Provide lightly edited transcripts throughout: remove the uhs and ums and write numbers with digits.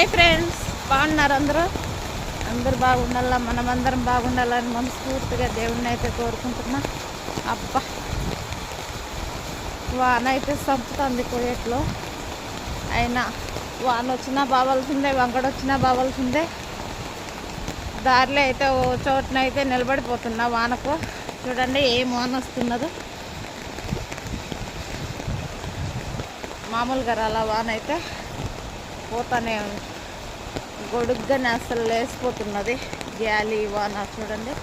Hi friends, బాగున్నారు అందరూ? అందరూ బాగుండాలా, మనమందరం బాగుండాలని మనస్ఫూర్తిగా దేవుణ్ణి అయితే కోరుకుంటున్నా. అబ్బా, వాన అయితే చంపుతుంది కోయట్లో. అయినా వాన వచ్చినా బావాల్సిందే, వంకడొచ్చినా బావాల్సిందే. దారిలో అయితే ఓ చోటనైతే నిలబడిపోతున్నా వానకు. చూడండి ఏం వాన వస్తున్నదో. మామూలుగా రాలా వాన అయితే పోతానే ఉంది. గొడుగ్గానే అసలు లేసిపోతున్నది గాలి వాన. చూడండి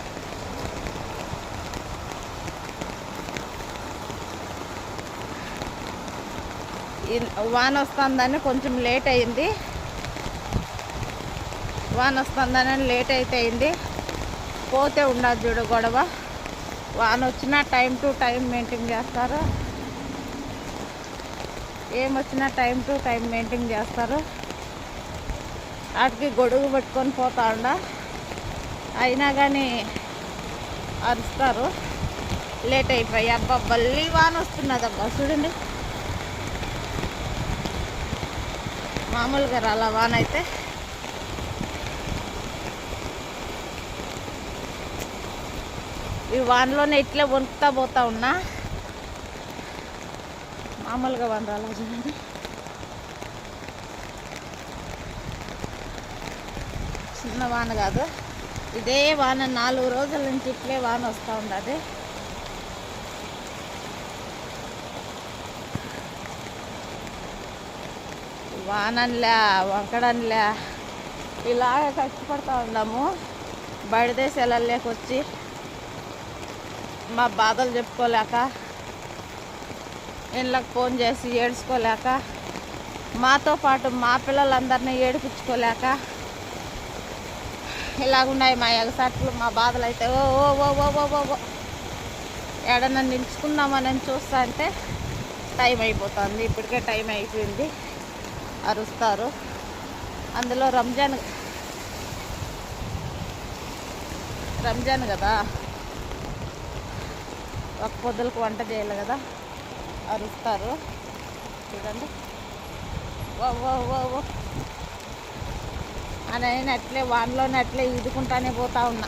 వాన వస్తుందని కొంచెం లేట్ అయింది. వాన వస్తుందని లేట్ అయితే అయింది. పోతే ఉండదు చూడు గొడవ. వాన వచ్చినా టైం టు టైం మెయింటైన్ చేస్తారు, ఏమొచ్చినా టైం టు టైం మెయింటైన్ చేస్తారు. వాటికి గొడుగు పెట్టుకొని పోతా ఉండ, అయినా కానీ అరుస్తారు. లేట్ అయిపోయి అబ్బా బల్లి వాన వస్తున్నది. అబ్బా చూడండి, మామూలుగా రాలా వాన అయితే. ఈ వానలోనే ఇట్లే వణుకుతా పోతా ఉన్నా. మామూలుగా వాన రాలా చూడండి. చిన్న వాన కాదు, ఇదే వాన 4 రోజుల నుంచి ఇట్లే వాన వస్తూ ఉన్నది. వాననిలే వంకడనిలే ఇలాగ కష్టపడుతూ ఉన్నాము. బయటదేశాలు లేకొచ్చి మా బాధలు చెప్పుకోలేక, ఇళ్ళకి ఫోన్ చేసి ఏడ్చుకోలేక, మాతో పాటు మా పిల్లలందరినీ ఏడిపించుకోలేక ఇలాగున్నాయి మా ఎగసాట్లు, మా బాధలు అయితే. ఓ ఓ ఓ ఓ ఓ ఓ ఓ ఎడన్నా నిలుచుకుందామని చూస్తా అంటే టైం అయిపోతుంది. ఇప్పటికే టైం అయిపోయింది. అరుస్తారు. అందులో రంజాన్ కదా, ఒక పొద్దులకు వంట చేయాలి కదా, అరుస్తారు. చూడండి ఓ ఓ ఓ ఓ అని అట్లే వానలోనే అట్లే ఈదుకుంటానే పోతా ఉన్నా.